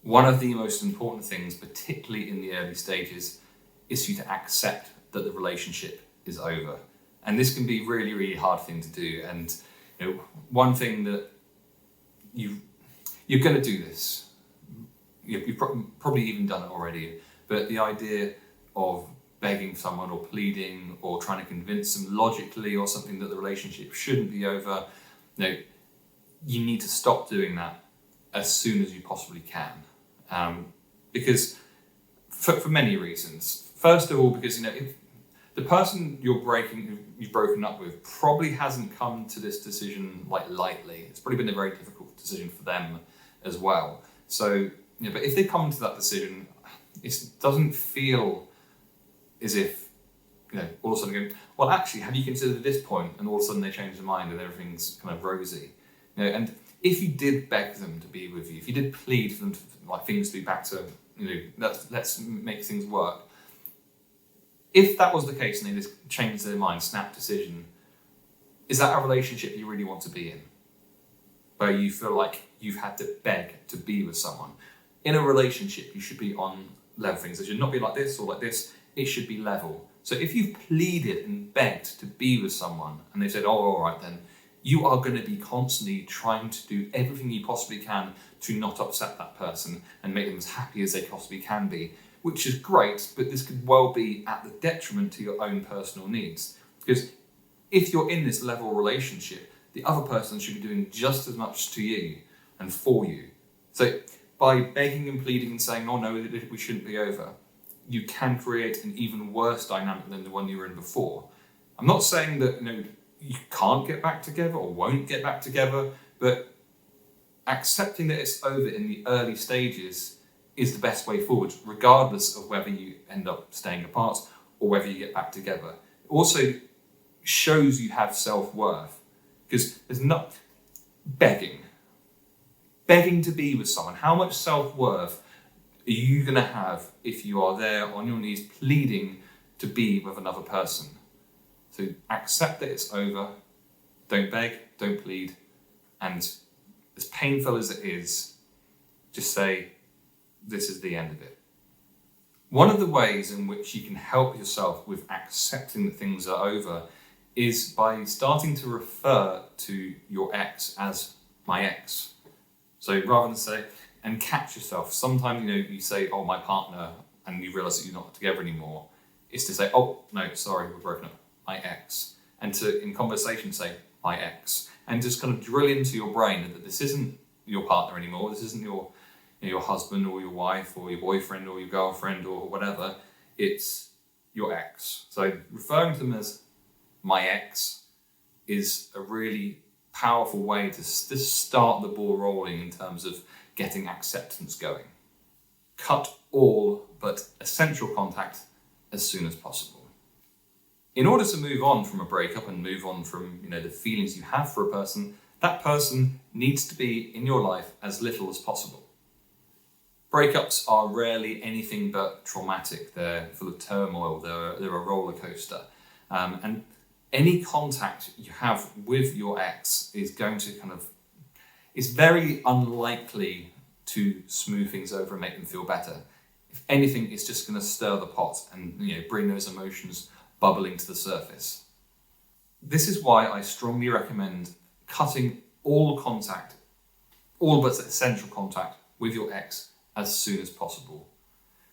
One of the most important things, particularly in the early stages, is for you to accept that the relationship is over. And this can be a really, really hard thing to do. And one thing that you're going to do this, you've probably even done it already, but the idea of begging someone or pleading or trying to convince them logically or something that the relationship shouldn't be over, you need to stop doing that as soon as you possibly can. Because for many reasons. First of all, because if the person you've broken up with probably hasn't come to this decision lightly. It's probably been a very difficult decision for them as well. So, but if they come to that decision, it doesn't feel as if, all of a sudden going, well, actually, have you considered this point? And all of a sudden they change their mind and everything's kind of rosy. And if you did beg them to be with you, if you did plead for them to, things to be back to, let's make things work. If that was the case and they just changed their mind, snap decision, is that a relationship you really want to be in? Where you feel like you've had to beg to be with someone. In a relationship, you should be on level things. It should not be like this or like this. It should be level. So if you've pleaded and begged to be with someone and they said, oh, all right then, you are going to be constantly trying to do everything you possibly can to not upset that person and make them as happy as they possibly can be, which is great, but this could well be at the detriment to your own personal needs. Because if you're in this level relationship, the other person should be doing just as much to you and for you. So by begging and pleading and saying, oh no, we shouldn't be over, you can create an even worse dynamic than the one you were in before. I'm not saying that you can't get back together or won't get back together, but accepting that it's over in the early stages is the best way forward, regardless of whether you end up staying apart or whether you get back together. It also shows you have self-worth, because there's not begging to be with someone. How much self-worth are you going to have if you are there on your knees pleading to be with another person? So accept that it's over, don't beg, don't plead, and as painful as it is, just say, this is the end of it. One of the ways in which you can help yourself with accepting that things are over is by starting to refer to your ex as my ex. So rather than say, and catch yourself, sometimes you say, oh, my partner, and you realise that you're not together anymore, is to say, oh, no, sorry, we're broken up, my ex. And to, in conversation, say, my ex. And just kind of drill into your brain that this isn't your partner anymore, this isn't your husband or your wife or your boyfriend or your girlfriend or whatever, it's your ex. So referring to them as my ex is a really powerful way to start the ball rolling in terms of getting acceptance going. Cut all but essential contact as soon as possible. In order to move on from a breakup and move on from the feelings you have for a person, that person needs to be in your life as little as possible. Breakups are rarely anything but traumatic. They're full of turmoil. They're a roller coaster. And any contact you have with your ex is going to it's very unlikely to smooth things over and make them feel better. If anything, it's just going to stir the pot and bring those emotions bubbling to the surface. This is why I strongly recommend cutting all contact, all but essential contact with your ex as soon as possible.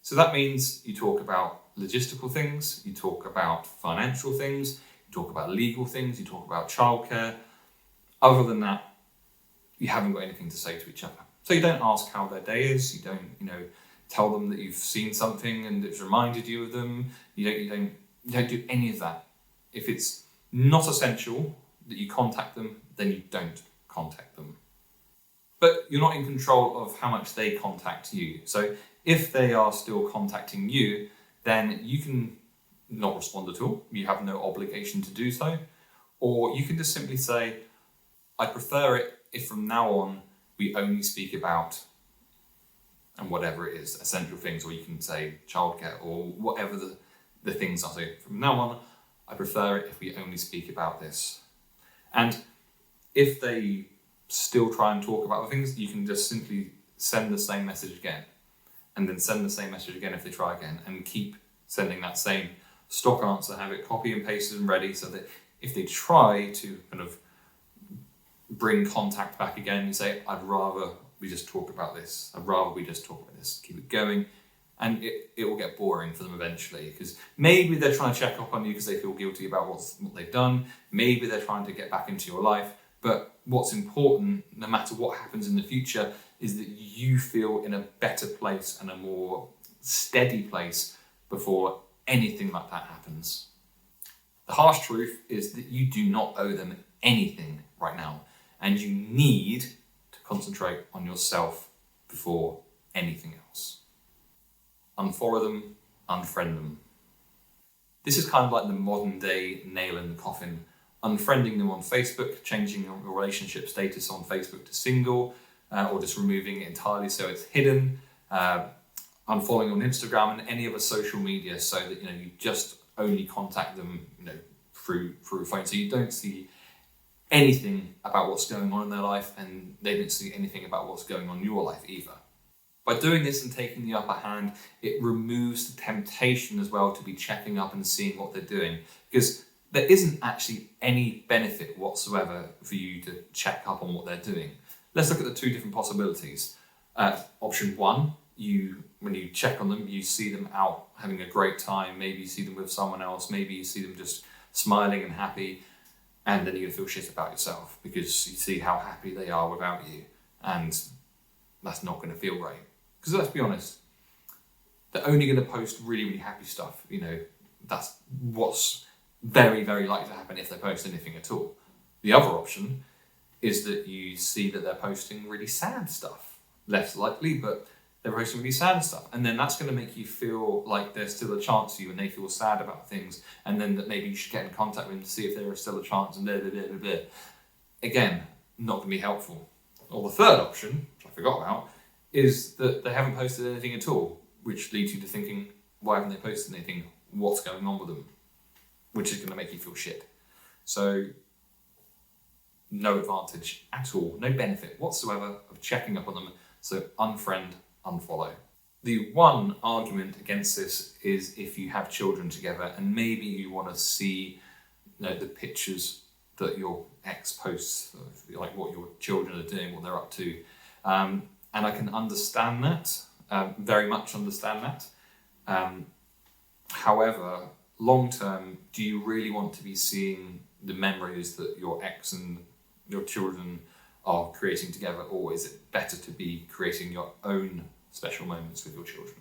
So that means you talk about logistical things, you talk about financial things, you talk about legal things, you talk about childcare. Other than that, you haven't got anything to say to each other. So you don't ask how their day is, you don't, tell them that you've seen something and it's reminded you of them. You don't do any of that. If it's not essential that you contact them, then you don't contact them. But you're not in control of how much they contact you. So if they are still contacting you, then you can not respond at all. You have no obligation to do so. Or you can just simply say, I prefer it if from now on we only speak about, and whatever it is, essential things, or you can say childcare or whatever the things are. So from now on, I prefer it if we only speak about this. And if they still try and talk about the things, you can just simply send the same message again, and then send the same message again if they try again, and keep sending that same stock answer, have it copy and pasted and ready, so that if they try to kind of bring contact back again, you say, I'd rather we just talk about this. I'd rather we just talk about this. Keep it going. And it will get boring for them eventually, because maybe they're trying to check up on you because they feel guilty about what they've done. Maybe they're trying to get back into your life. But what's important, no matter what happens in the future, is that you feel in a better place and a more steady place before anything like that happens. The harsh truth is that you do not owe them anything right now, and you need to concentrate on yourself before anything else. Unfollow them, unfriend them. This is kind of like the modern day nail in the coffin. Unfriending them on Facebook, changing your relationship status on Facebook to single, or just removing it entirely so it's hidden. Unfollowing on Instagram and any other social media, so that you just only contact them through a phone, so you don't see anything about what's going on in their life, and they don't see anything about what's going on in your life either. By doing this and taking the upper hand, it removes the temptation as well to be checking up and seeing what they're doing, because there isn't actually any benefit whatsoever for you to check up on what they're doing. Let's look at the two different possibilities. Option one, when you check on them, you see them out having a great time. Maybe you see them with someone else. Maybe you see them just smiling and happy, and then you're going to feel shit about yourself because you see how happy they are without you, and that's not going to feel great. Because let's be honest, they're only going to post really, really happy stuff. That's what's very, very likely to happen if they post anything at all. The other option is that you see that they're posting really sad stuff. Less likely, but they're posting really sad stuff. And then that's going to make you feel like there's still a chance for you, and they feel sad about things. And then that maybe you should get in contact with them to see if there is still a chance, and blah, blah, blah, blah, blah. Again, not going to be helpful. Or the third option, which I forgot about, is that they haven't posted anything at all, which leads you to thinking, why haven't they posted anything? What's going on with them? Which is going to make you feel shit. So, no advantage at all, no benefit whatsoever of checking up on them. So, unfriend, unfollow. The one argument against this is if you have children together and maybe you want to see the pictures that your ex posts, like what your children are doing, what they're up to. And I can understand that, very much understand that. However, long term, do you really want to be seeing the memories that your ex and your children are creating together, or is it better to be creating your own special moments with your children?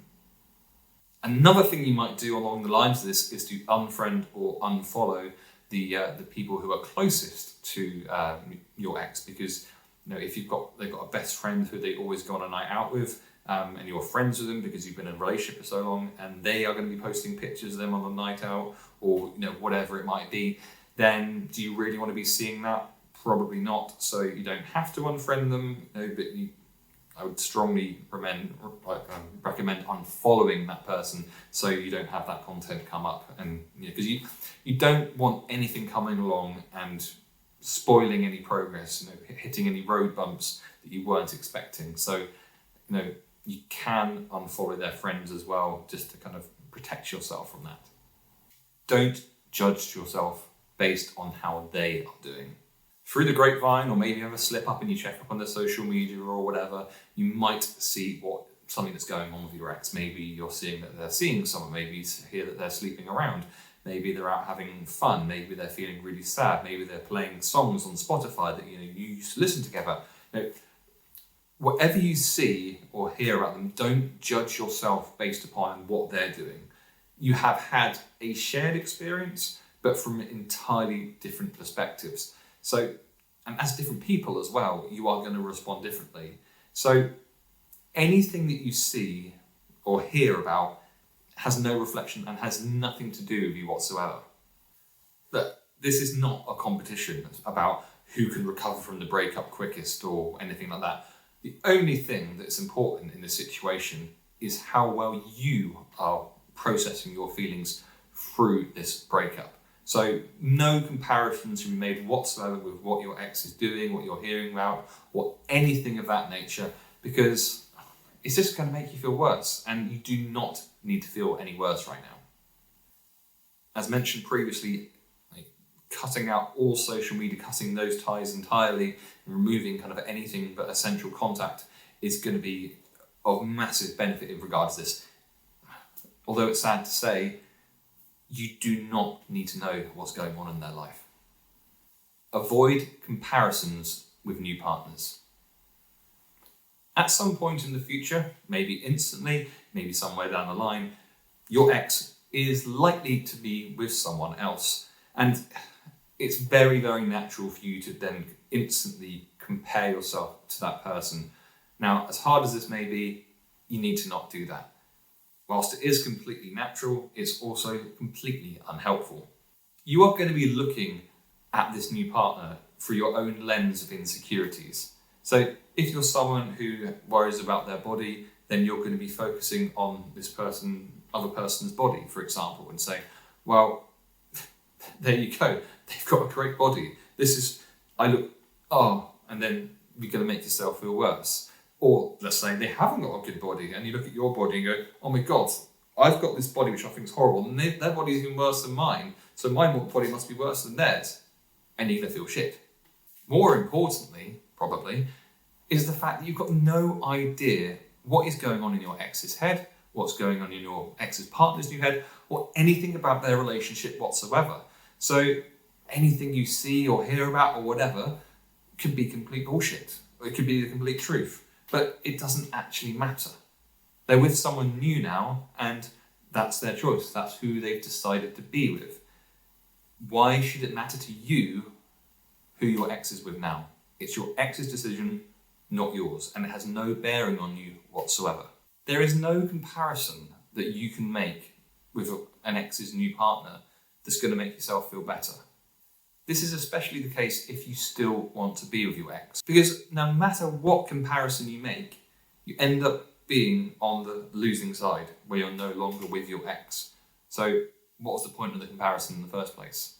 Another thing you might do along the lines of this is to unfriend or unfollow the people who are closest to your ex, because if they've got a best friend who they always go on a night out with, and you're friends with them because you've been in a relationship for so long, and they are going to be posting pictures of them on the night out, or whatever it might be, then do you really want to be seeing that? Probably not. So you don't have to unfriend them, but I would strongly recommend unfollowing that person so you don't have that content come up, and because you don't want anything coming along and spoiling any progress, hitting any road bumps that you weren't expecting. So you can unfollow their friends as well, just to kind of protect yourself from that. Don't judge yourself based on how they are doing. Through the grapevine, or maybe you have a slip up and you check up on their social media or whatever, you might see something that's going on with your ex. Maybe you're seeing that they're seeing someone, maybe you hear that they're sleeping around, maybe they're out having fun, maybe they're feeling really sad, maybe they're playing songs on Spotify that you used to listen together. Whatever you see or hear about them, don't judge yourself based upon what they're doing. You have had a shared experience, but from entirely different perspectives. So, and as different people as well, you are going to respond differently. So anything that you see or hear about has no reflection and has nothing to do with you whatsoever. But this is not a competition about who can recover from the breakup quickest or anything like that. The only thing that's important in this situation is how well you are processing your feelings through this breakup. So no comparisons should be made whatsoever with what your ex is doing, what you're hearing about, or anything of that nature, because it's just going to make you feel worse, and you do not need to feel any worse right now. As mentioned previously, cutting out all social media, cutting those ties entirely, and removing kind of anything but essential contact is going to be of massive benefit in regards to this. Although it's sad to say, you do not need to know what's going on in their life. Avoid comparisons with new partners. At some point in the future, maybe instantly, maybe somewhere down the line, your ex is likely to be with someone else. And it's very, very natural for you to then instantly compare yourself to that person. Now, as hard as this may be, you need to not do that. Whilst it is completely natural, it's also completely unhelpful. You are going to be looking at this new partner through your own lens of insecurities. So if you're someone who worries about their body, then you're going to be focusing on this other person's body, for example, and say, well, there you go. They've got a great body. And then you're going to make yourself feel worse. Or let's say they haven't got a good body, and you look at your body and go, oh my God, I've got this body which I think is horrible, and their body is even worse than mine, so my body must be worse than theirs. And you're going to feel shit. More importantly, probably, is the fact that you've got no idea what is going on in your ex's head, what's going on in your ex's partner's new head, or anything about their relationship whatsoever. So anything you see or hear about or whatever could be complete bullshit. Or it could be the complete truth. But it doesn't actually matter. They're with someone new now, and that's their choice. That's who they've decided to be with. Why should it matter to you who your ex is with now? It's your ex's decision, not yours, and it has no bearing on you whatsoever. There is no comparison that you can make with an ex's new partner that's going to make yourself feel better. This is especially the case if you still want to be with your ex, because no matter what comparison you make, you end up being on the losing side where you're no longer with your ex. So what was the point of the comparison in the first place?